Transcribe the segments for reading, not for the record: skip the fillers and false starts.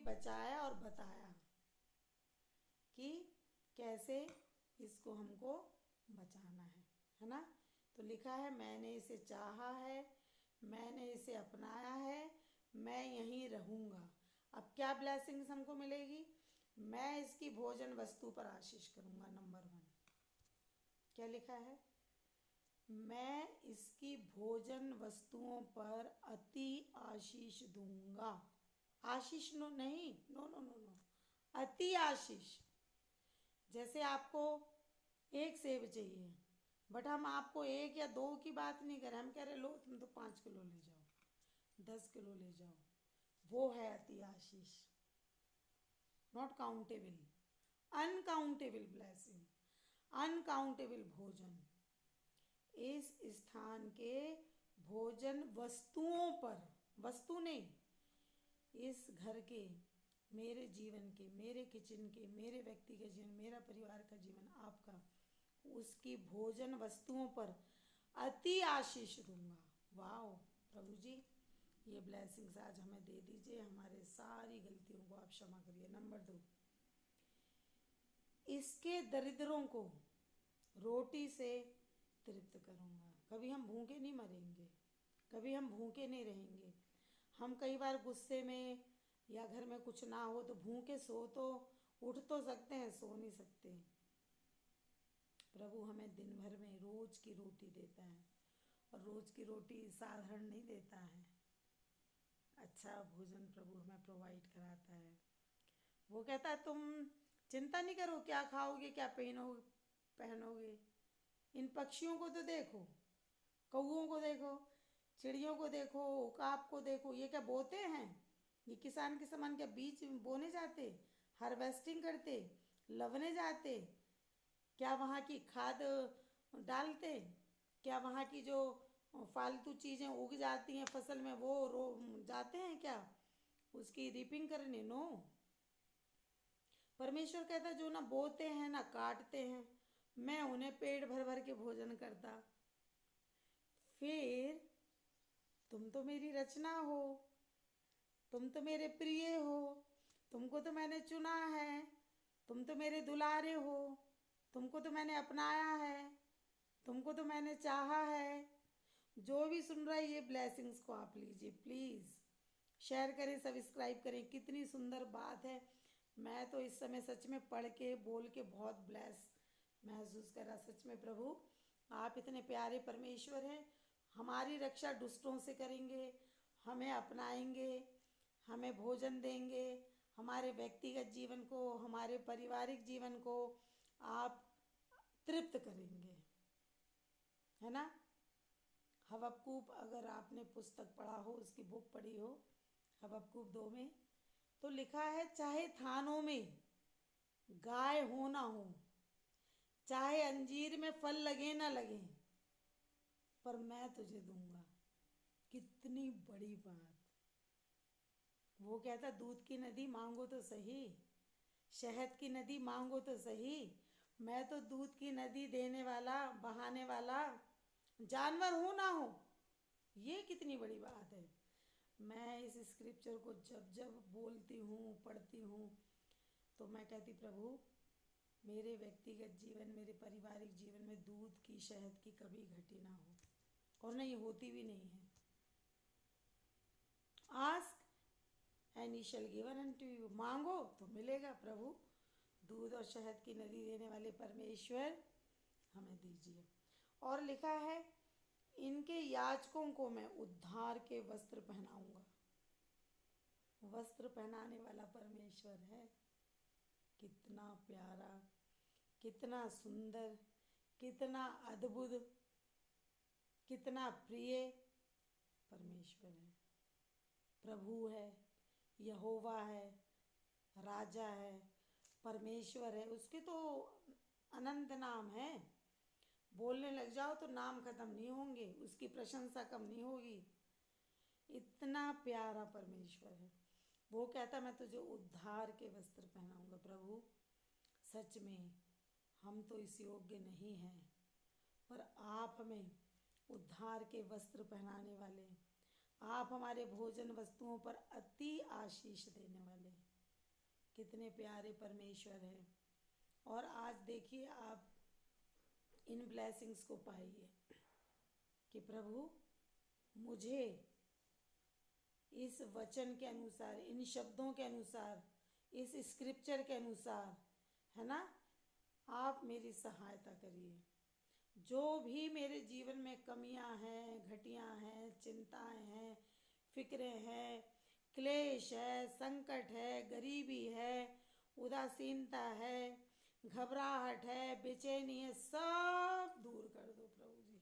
बचाया और बताया कि कैसे इसको हमको बचाना है ना। तो लिखा है मैंने इसे चाहा है, मैंने इसे अपनाया है, मैं यहीं रहूँगा। अब क्या ब्लेसिंग्स हमको मिलेगी? मैं इसकी भोजन वस्तु पर आशीष करूँगा। नंबर 1 क्या लिखा है? मैं इसकी भोजन वस्तुओं पर अति आशीष दूंगा। आशीष नो नहीं, नो नो नो नो, अति आशीष। जैसे आपको 1 सेब चाहिए, बट हम आपको 1 या 2 की बात नहीं कर रहे, हम कह रहे लो तुम तो 5 किलो ले जाओ, 10 किलो ले जाओ। वो है अति आशीष। Not countable, uncountable blessing, uncountable भोजन। इस स्थान के भोजन वस्तुओं पर, वस्तु नहीं, इस घर के, मेरे जीवन के, मेरे किचन के, मेरे व्यक्ति के जीवन, मेरा परिवार का जीवन, आपका, उसकी भोजन वस्तुओं पर अति आशीष दूंगा। वाओ प्रभु जी, ये ब्लेसिंग्स आज हमें दे दीजिए। हमारे सारी गलतियों को आप क्षमा करिए। नंबर 2, इसके दरिद्रों को रोटी से तृप्त करूंगा। कभी हम भूखे नहीं मरेंगे, कभी हम भूखे नहीं रहेंगे। हम कई बार गुस्से में या घर में कुछ ना हो तो भूखे सो तो उठ तो सकते हैं, सो नहीं सकते। प्रभु हमें दिन भर में रोज की रोटी देता है, और रोज की रोटी साधारण नहीं देता है, अच्छा भोजन प्रभु हमें प्रोवाइड कराता है। वो कहता है तुम चिंता नहीं करो क्या खाओगे, क्या पहनोगे। इन पक्षियों को तो देखो, कौओं को देखो, चिड़ियों को देखो, उकाब को देखो, ये क्या बोते हैं? ये किसान के समान क्या बीज बोने जाते, हार्वेस्टिंग करते, लवने जाते? क्या वहाँ की खाद डालते? क्या वहाँ की जो फालतू चीज़ें उग जाती हैं फसल में वो जाते हैं क्या उसकी रीपिंग करने? नो। परमेश्वर कहता जो ना बोते हैं ना काटते हैं, मैं उन्हें पेट भर भर के भोजन करता। फिर तुम तो मेरी रचना हो, तुम तो मेरे प्रिय हो, तुमको तो मैंने चुना है, तुम तो मेरे दुलारे हो, तुमको तो मैंने अपनाया है, तुमको तो मैंने चाहा है। जो भी सुन रहा है ये ब्लेसिंग्स को आप लीजिए प्लीज़, शेयर करें, सब्सक्राइब करें। कितनी सुंदर बात है। मैं तो इस समय सच में पढ़ के बोल के बहुत ब्लेस महसूस कर रहा। सच में प्रभु आप इतने प्यारे परमेश्वर हैं। हमारी रक्षा दुष्टों से करेंगे, हमें अपनाएंगे, हमें भोजन देंगे, हमारे व्यक्तिगत जीवन को, हमारे पारिवारिक जीवन को आप तृप्त करेंगे, है ना। हबक्कूक, अगर आपने पुस्तक पढ़ा हो, उसकी बुक पढ़ी हो, हबक्कूक 2 में तो लिखा है चाहे थानों में गाय हो ना हो, चाहे अंजीर में फल लगे ना लगे, पर मैं तुझे दूंगा। कितनी बड़ी बात। वो कहता दूध की नदी मांगो तो सही, शहद की नदी मांगो तो सही, मैं तो दूध की नदी देने वाला, बहाने वाला जानवर हो ना हो। ये कितनी बड़ी बात है। मैं इस स्क्रिप्चर को जब जब बोलती हूँ, पढ़ती हूँ, तो मैं कहती प्रभु मेरे व्यक्तिगत जीवन, मेरे पारिवारिक जीवन में दूध की, शहद की कभी घटी ना हो, और नहीं होती भी नहीं है। Ask and he shall given unto you, मांगो तो मिलेगा। प्रभु दूध और शहद की नदी देने वाले परमेश्वर हमें दीजिए। और लिखा है इनके याजकों को मैं उद्धार के वस्त्र पहनाऊंगा। वस्त्र पहनाने वाला परमेश्वर है। कितना प्यारा, कितना सुंदर, कितना अद्भुत, कितना प्रिय परमेश्वर है। प्रभु है, यहोवा है, राजा है, परमेश्वर है। उसके तो अनंत नाम है, बोलने लग जाओ तो नाम खत्म नहीं होंगे, उसकी प्रशंसा कम नहीं होगी। इतना प्यारा परमेश्वर है। वो कहता मैं तुझे उद्धार के वस्त्र पहनाऊंगा। प्रभु सच में हम तो इस योग्य नहीं हैं, पर आप हमें उद्धार के वस्त्र पहनाने वाले, आप हमारे भोजन वस्तुओं पर अति आशीष देने वाले, कितने प्यारे परमेश्वर हैं। और आज देखिए आप इन ब्लेसिंग्स को पाइए कि प्रभु मुझे इस वचन के अनुसार, इन शब्दों के अनुसार, इस स्क्रिप्चर के अनुसार, है ना, आप मेरी सहायता करिए। जो भी मेरे जीवन में कमियां हैं, घटियां हैं, चिंताएं हैं, फिक्रें हैं, क्लेश है, संकट है, गरीबी है, उदासीनता है, घबराहट है, बेचैनी है, सब दूर कर दो प्रभु जी।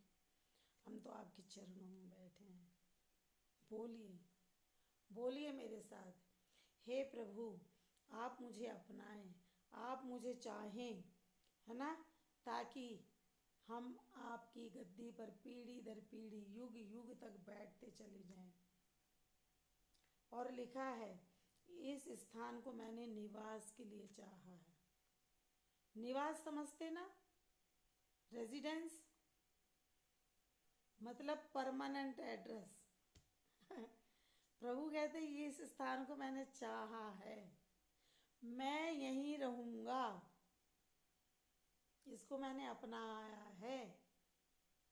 हम तो आपके चरणों में बैठे हैं। बोलिए, बोलिए मेरे साथ, हे प्रभु आप मुझे अपनाएं, आप मुझे चाहें, है ना, ताकि हम आपकी गद्दी पर पीढ़ी दर पीढ़ी, युग युग तक बैठते चले जाएं। और लिखा है, इस स्थान को मैंने निवास के लिए चाहा है। निवास समझते ना, रेजिडेंस मतलब परमानेंट एड्रेस। प्रभु कहते ये इस स्थान को मैंने चाहा है, मैं यहीं रहूंगा, इसको मैंने अपनाया है,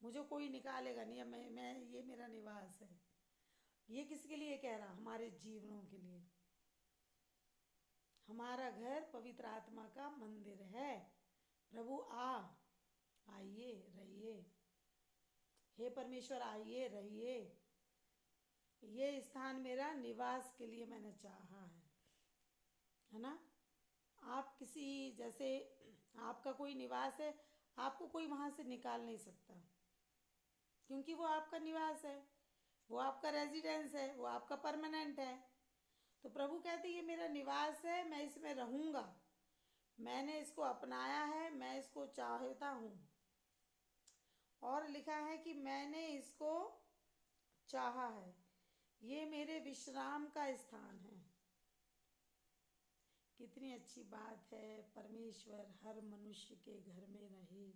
मुझे कोई निकालेगा नहीं। मैं ये मेरा निवास है। ये किसके लिए कह रहा? हमारे जीवनों के लिए। हमारा घर पवित्र आत्मा का मंदिर है। प्रभु आइए रहिए, हे परमेश्वर आइए रहिए। ये स्थान मेरा निवास के लिए मैंने चाहा है ना। आप किसी, जैसे आपका कोई निवास है, आपको कोई वहां से निकाल नहीं सकता, क्योंकि वो आपका निवास है, वो आपका रेजिडेंस है, वो आपका परमानेंट है। तो प्रभु कहते ये मेरा निवास है, मैं इसमें रहूंगा, मैंने इसको अपनाया है, मैं इसको चाहता हूँ। और लिखा है कि मैंने इसको चाहा है, ये मेरे विश्राम का स्थान है। कितनी अच्छी बात है, परमेश्वर हर मनुष्य के घर में रहे।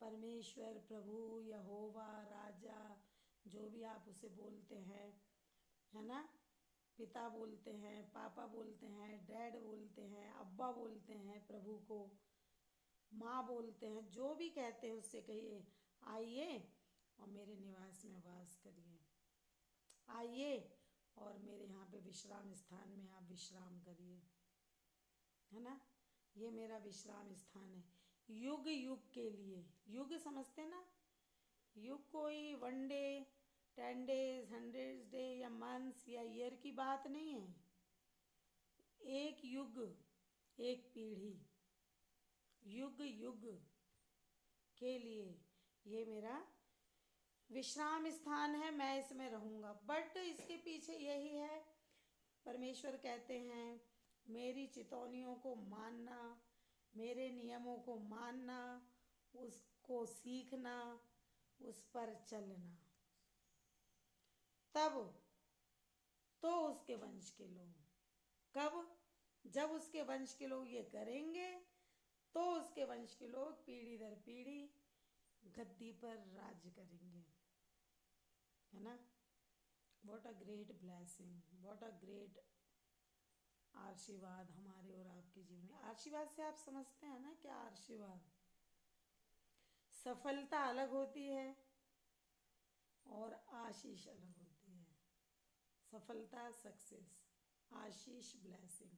परमेश्वर, प्रभु, यहोवा, राजा, जो भी आप उसे बोलते हैं, है ना, पिता बोलते हैं, पापा बोलते हैं, डैड बोलते हैं, अब्बा बोलते हैं, प्रभु को माँ बोलते हैं, जो भी कहते हैं उससे कहिए आइए और मेरे निवास में वास करिए, आइए और मेरे यहाँ पे विश्राम स्थान में आप विश्राम करिए, है ना। ये मेरा विश्राम स्थान है युग युग के लिए। युग समझते ना, युग कोई 1 डे, 10 डेज, 100 डे या मंथ्स या ईयर की बात नहीं है। एक युग, एक पीढ़ी, युग युग के लिए ये मेरा विश्राम स्थान है, मैं इसमें रहूंगा। बट इसके पीछे यही है, परमेश्वर कहते हैं मेरी चितौनियों को मानना, मेरे नियमों को मानना, उसको सीखना, उस पर चलना, तब तो उसके वंश के लोग, कब? जब उसके वंश के लोग ये करेंगे तो उसके वंश के लोग पीढ़ी दर पीढ़ी गद्दी पर राज करेंगे, है ना। What a great blessing, what a great आशीर्वाद हमारे और आपके जीवन में। आशीर्वाद से आप समझते हैं ना क्या? आशीर्वाद, सफलता अलग होती है और आशीष अलग होती है। सफलता, सक्सेस, आशीष, ब्लेसिंग।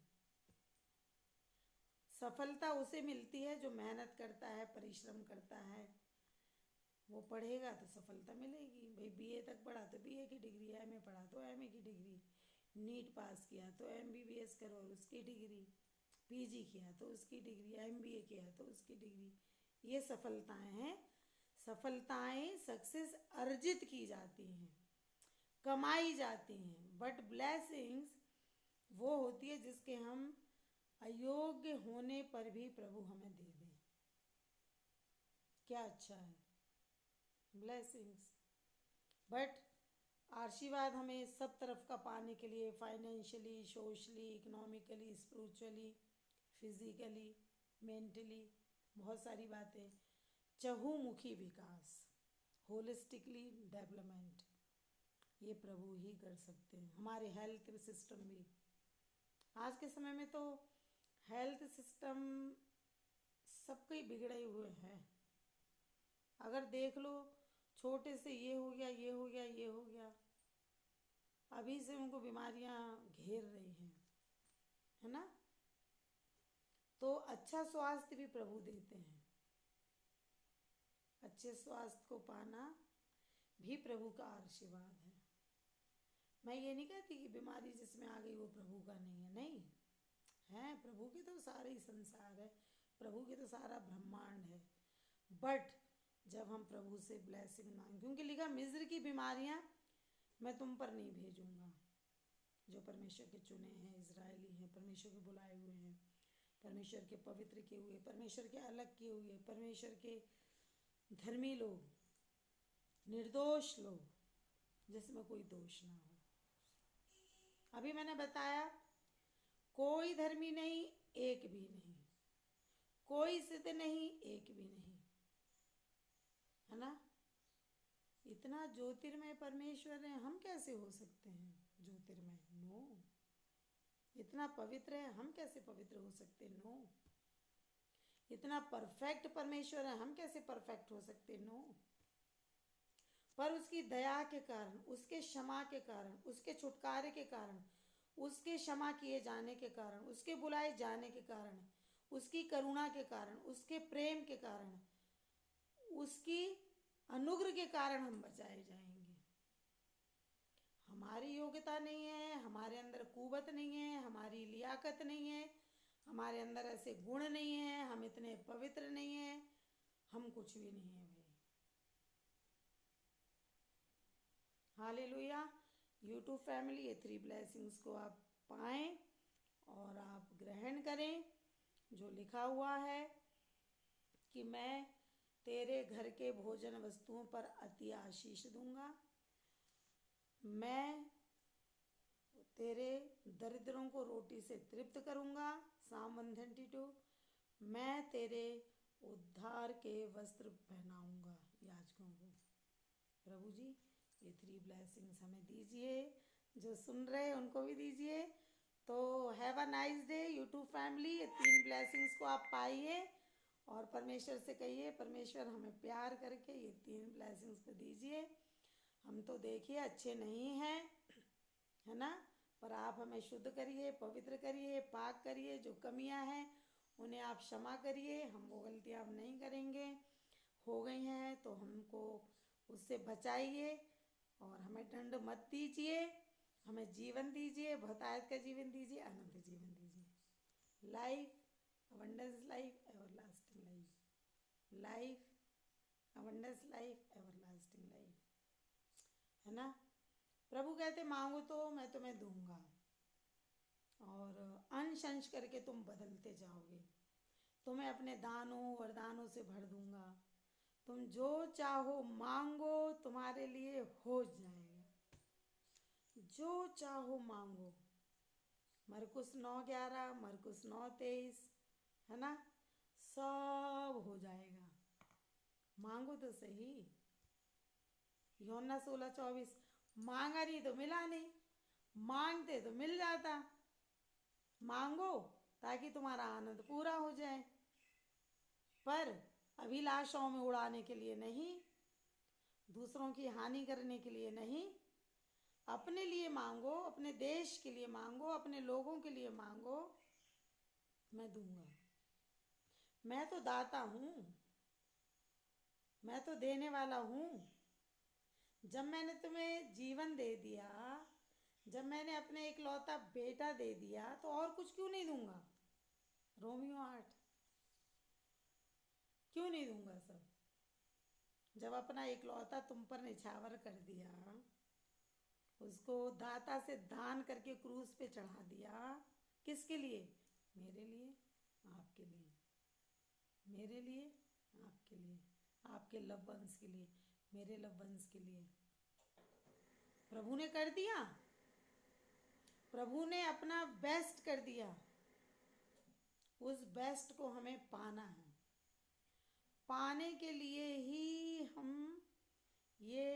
सफलता उसे मिलती है जो मेहनत करता है, परिश्रम करता है। वो पढ़ेगा तो सफलता मिलेगी। भाई बीए तक पढ़ा तो बीए की डिग्री, एमए पढ़ा तो एमए की डिग्री, नीट पास किया तो एमबीबीएस करो और उसकी डिग्री, पीजी किया तो उसकी डिग्री, एमबीए किया तो उसकी डिग्री। ये सफलताएं हैं। सफलताएं, सक्सेस अर्जित की जाती हैं, कमाई जाती हैं। बट ब्लेसिंग्स वो होती है जिसके हम अयोग्य होने पर भी प्रभु हमें दे दें। क्या अच्छा है, ब्लेसिंग्स। बट आशीर्वाद हमें सब तरफ का पाने के लिए, financially, socially, economically, spiritually, physically, mentally, बहुत सारी बातें, चहुमुखी विकास, होलिस्टिकली डेवलपमेंट, ये प्रभु ही कर सकते हैं। हमारे हेल्थ सिस्टम भी, आज के समय में तो हेल्थ सिस्टम सबके ही बिगड़े हुए हैं। अगर देख लो, छोटे से ये हो गया, ये हो गया, ये हो गया, अभी से उनको बीमारियां घेर रही हैं, है ना। तो अच्छा स्वास्थ्य भी प्रभु देते हैं। अच्छे स्वास्थ्य को पाना भी प्रभु का आशीर्वाद है। मैं ये नहीं कहती कि बीमारी जिसमें आ गई वो प्रभु का नहीं है, नहीं है। प्रभु के तो सारे ही संसार है, प्रभु के तो सारा ब्रह्मांड है। बट जब हम प्रभु से ब्लेसिंग मांग, क्योंकि लिखा मिस्र की बीमारियां मैं तुम पर नहीं भेजूंगा। जो परमेश्वर के चुने हैं, इजरायली हैं, परमेश्वर के बुलाए हुए हैं, परमेश्वर के पवित्र किए हुए, परमेश्वर के अलग किए हुए, परमेश्वर के धर्मी लोग, निर्दोष लोग, जिसमें कोई दोष ना हो। अभी मैंने बताया, कोई धर्मी नहीं, एक भी नहीं, कोई सिद्ध नहीं, एक भी नहीं, है ना। इतना ज्योतिर्मय परमेश्वर है, हम कैसे हो सकते हैं ज्योतिर्मय? नो। इतना पवित्र है, हम कैसे पवित्र हो सकते? नो। इतना परफेक्ट परमेश्वर है, हम कैसे परफेक्ट हो सकते? नो। पर उसकी दया के कारण, उसके क्षमा के कारण, उसके छुटकारे के कारण, उसके क्षमा किए जाने के कारण, उसके बुलाए जाने के कारण, उसकी करुणा के कारण, उसके प्रेम के कारण, उसकी अनुग्रह के कारण हम बचाए जाएंगे। हमारी योग्यता नहीं है, हमारे अंदर कुवत नहीं है, हमारी लियाकत नहीं है, हमारे अंदर ऐसे गुण नहीं है, हम इतने पवित्र नहीं है, हम कुछ भी नहीं है भाई। हालेलुया। यूट्यूब फैमिली, ये 3 ब्लेसिंग्स को आप पाएं और आप ग्रहण करें। जो लिखा हुआ है कि मैं तेरे घर के भोजन वस्तुओं पर अति आशीष दूंगा, मैं तेरे दरिद्रों को रोटी से तृप्त करूंगा। साम 132। मैं तेरे उद्धार के वस्त्र पहनाऊंगा याजकों को। प्रभु जी, ये 3 ब्लेसिंग्स हमें दीजिए, जो सुन रहे हैं उनको भी दीजिए। तो have a nice day YouTube family. ये 3 ब्लेसिंग्स को आप पाइए और परमेश्वर से कहिए, परमेश्वर हमें प्यार करके ये 3 ब्लेसिंग्स को दीजिए। हम तो देखिए अच्छे नहीं हैं, है ना, पर आप हमें शुद्ध करिए, पवित्र करिए, पाक करिए। जो कमियां हैं उन्हें आप क्षमा करिए। हम वो गलतियां अब नहीं करेंगे, हो गई हैं तो हमको उससे बचाइए और हमें दंड मत दीजिए। हमें जीवन दीजिए, बहुतायत का जीवन दीजिए, अनंत जीवन दीजिए। Life, abundance life, everlasting life. Life, abundance life, everlasting life, है ना। प्रभु कहते मांगो तो मैं तुम्हें दूंगा और अंश अंश करके तुम बदलते जाओगे। तुम्हें अपने दानों वरदानों से भर दूंगा। तुम जो चाहो मांगो, तुम्हारे लिए हो जाएगा। जो चाहो मांगो। मरकुस 9:11, मरकुस 9:23, है ना, सब हो जाएगा। मांगो तो सही। यूहन्ना 16:24, मांगा नहीं तो मिला नहीं, मांगते तो मिल जाता। मांगो ताकि तुम्हारा आनंद पूरा हो जाए, पर अभिलाषाओं में उड़ाने के लिए नहीं, दूसरों की हानि करने के लिए नहीं। अपने लिए मांगो, अपने देश के लिए मांगो, अपने लोगों के लिए मांगो, मैं दूंगा। मैं तो दाता हूं, मैं तो देने वाला हूं। जब मैंने तुम्हें जीवन दे दिया, जब मैंने अपने इकलौता बेटा दे दिया, तो और कुछ क्यों नहीं दूंगा? रोमियो 8, क्यों नहीं दूंगा सब? जब अपना इकलौता तुम पर निछावर कर दिया, उसको दाता से दान करके क्रूस पे चढ़ा दिया, किसके लिए? मेरे लिए, आपके लिए, मेरे लिए, आपके लिए, आपके लव वंस के लिए, मेरे लव वंस के लिए। प्रभु ने कर दिया, प्रभु ने अपना बेस्ट कर दिया। उस बेस्ट को हमें पाना है। पाने के लिए ही हम ये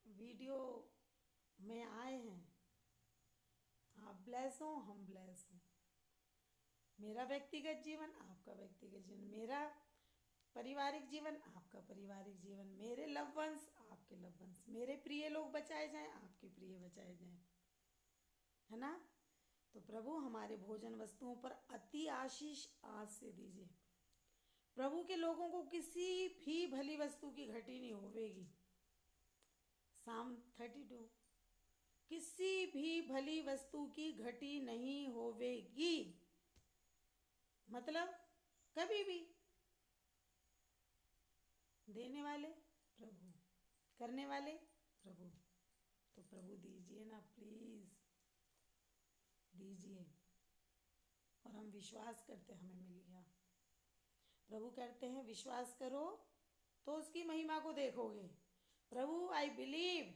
वीडियो में आए हैं। आप ब्लेस हो, हम ब्लेस हो। मेरा व्यक्तिगत जीवन, आपका व्यक्तिगत जीवन, मेरा पारिवारिक जीवन, आपका पारिवारिक जीवन, मेरे लव वंस, आपके लव वंस, मेरे प्रिय लोग बचाए जाएं, आपके प्रिय बचाए जाएं, है ना। तो प्रभु हमारे भोजन वस्तुओं पर अति आशीष आज से दीजिए। प्रभु के लोगों को किसी भी भली वस्तु की घटी नहीं होवेगी। साम 32, किसी भी भली वस्तु की घटी नहीं होवेगी, मतलब कभी भी। देने वाले प्रभु, करने वाले प्रभु। तो प्रभु दीजिए ना, प्लीज दीजिए। और हम विश्वास करते हमें मिल गया। प्रभु कहते हैं विश्वास करो तो उसकी महिमा को देखोगे। प्रभु आई बिलीव,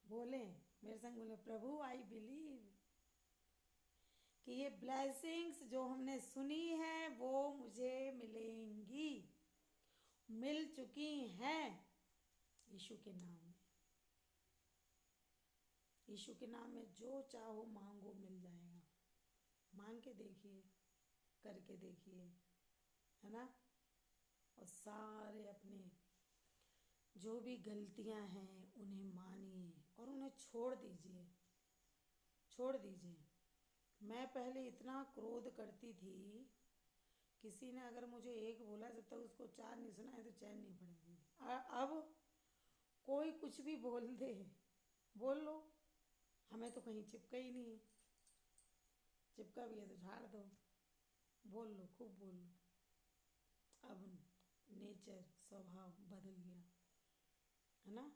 बोले मेरे संग, बोले प्रभु आई बिलीव कि ये ब्लेसिंग्स जो हमने सुनी है वो मुझे मिलेंगी, मिल चुकी हैं यीशु के नाम में। यीशु के नाम में जो चाहो मांगो, मिल जाएगा। मांग के देखिए, करके देखिए, है ना। और सारे अपने जो भी गलतियां हैं उन्हें मानिए और उन्हें छोड़ दीजिए, छोड़ दीजिए। मैं पहले इतना क्रोध करती थी, किसी ने अगर मुझे एक बोला जब तक उसको चार नहीं सुनाए तो चैन नहीं पड़ेगी। अब कोई कुछ भी बोल दे, बोल लो, हमें तो कहीं चिपका ही नहीं है। चिपका भी है तो झाड़ दो, बोल लो, खूब बोल लो। अब नेचर, स्वभाव बदल गया, है ना।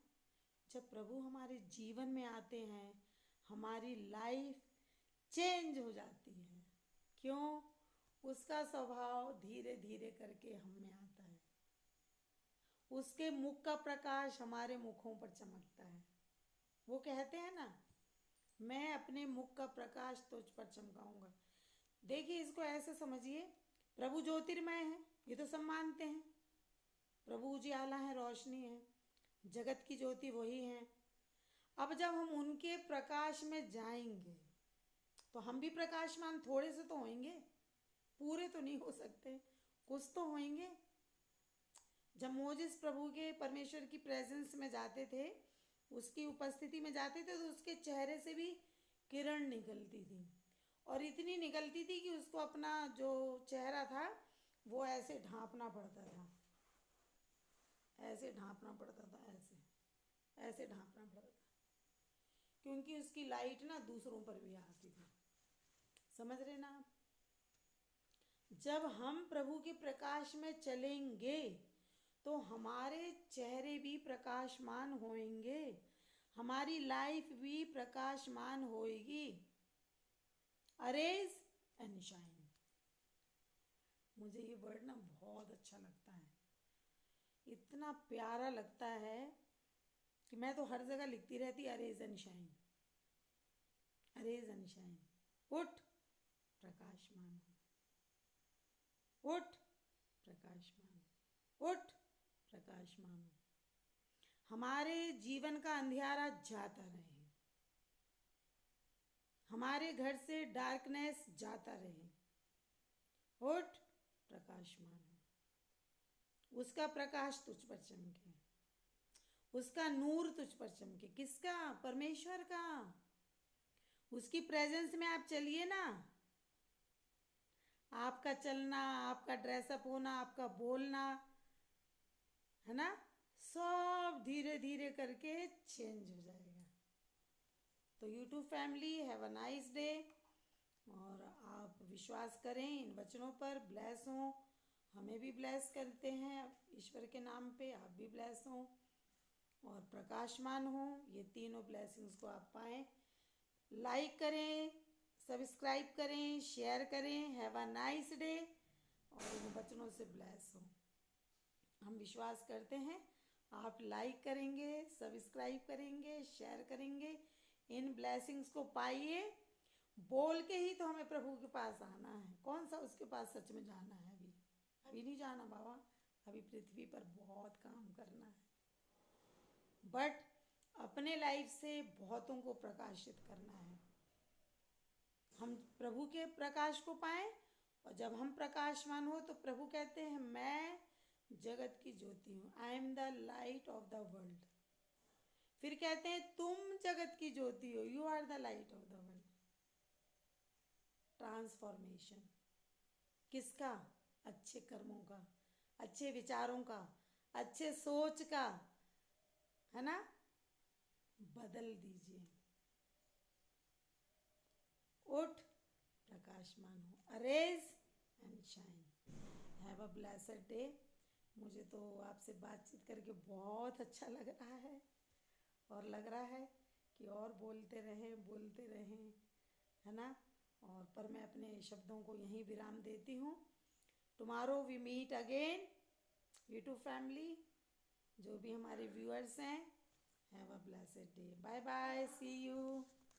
जब प्रभु हमारे जीवन में आते हैं हमारी लाइफ चेंज हो जाती है। क्यों? उसका स्वभाव धीरे धीरे करके हम में आता है। उसके मुख का प्रकाश हमारे मुखों पर चमकता है। वो कहते हैं ना, मैं अपने मुख का प्रकाश तुझ पर चमकाऊंगा। देखिए, इसको ऐसे समझिए, प्रभु ज्योतिर्मय है, ये तो सब मानते हैं। प्रभु उजियाला है, रोशनी है, जगत की ज्योति वही है। अब जब हम उनके प्रकाश में जाएंगे तो हम भी प्रकाशमान थोड़े से तो होंगे, पूरे तो नहीं हो सकते, कुछ तो होंगे। जब मोजिस प्रभु के, परमेश्वर की प्रेजेंस में जाते थे, उसकी उपस्थिति में जाते थे, तो उसके चेहरे से भी किरण निकलती थी, और इतनी निकलती थी कि उसको अपना जो चेहरा था वो ऐसे ढांपना पड़ता था, ऐसे ढांपना पड़ता था, ऐसे ऐसे ढांपना पड़ता था, क्योंकि उसकी लाइट ना दूसरों पर भी आती थी। समझ रहे ना आप? जब हम प्रभु के प्रकाश में चलेंगे तो हमारे चेहरे भी प्रकाशमान होंगे, हमारी लाइफ भी प्रकाशमान होएगी। अरेज एंड शाइन, मुझे ये वर्ड ना बहुत अच्छा लगता है, इतना प्यारा लगता है कि मैं तो हर जगह लिखती रहती, arrays and shine, arrays and shine. उठ प्रकाशमान हो, उठ प्रकाशमान हो, उठ प्रकाशमान हो। हमारे जीवन का अंधियारा जाता रहे, हमारे घर से डार्कनेस जाता रहे। उठ प्रकाशमान हो, उसका प्रकाश तुझ पर चमके, उसका नूर तुझ पर चमके। किसका? परमेश्वर का। उसकी प्रेजेंस में आप चलिए ना, आपका चलना, आपका ड्रेसअप होना, आपका बोलना, है ना, सब धीरे धीरे करके चेंज हो जाएगा। तो YouTube family, have a nice day. और आप विश्वास करें इन वचनों पर, ब्लेस हों। हमें भी ब्लेस करते हैं ईश्वर के नाम पे, आप भी ब्लेस हों और प्रकाशमान हों। ये तीनों ब्लेसिंग्स को आप पाएं। लाइक करें, सब्सक्राइब करें, शेयर करें। हैव अ नाइस डे और इन वचनों से ब्लेस हो। हम विश्वास करते हैं आप लाइक करेंगे, सब्सक्राइब करेंगे, शेयर करेंगे, इन ब्लेसिंग्स को पाइए। बोल के ही तो हमें प्रभु के पास आना है, कौन सा उसके पास सच में जाना है? अभी नहीं जाना बाबा, अभी पृथ्वी पर बहुत काम करना है, बट अपने लाइफ से बहुतों को प्रकाशित करना है। हम प्रभु के प्रकाश को पाएं, और जब हम प्रकाशमान हो तो प्रभु कहते हैं मैं जगत की ज्योति हूँ, I am the light of the world. फिर कहते हैं तुम जगत की ज्योति हो, you are the light of the world. Transformation किसका? अच्छे कर्मों का, अच्छे विचारों का, अच्छे सोच का, है ना? बदल दीजिए, उठ प्रकाशमान हो, arrays and shine. Have a blessed day. मुझे तो आपसे बातचीत करके बहुत अच्छा लग रहा है, और लग रहा है कि और बोलते रहें, है ना? और पर मैं अपने शब्दों को यहीं विराम देती हूँ। Tomorrow we meet again, YouTube family, जो भी हमारे व्यूअर्स हैं, have a blessed day. Bye bye, see you.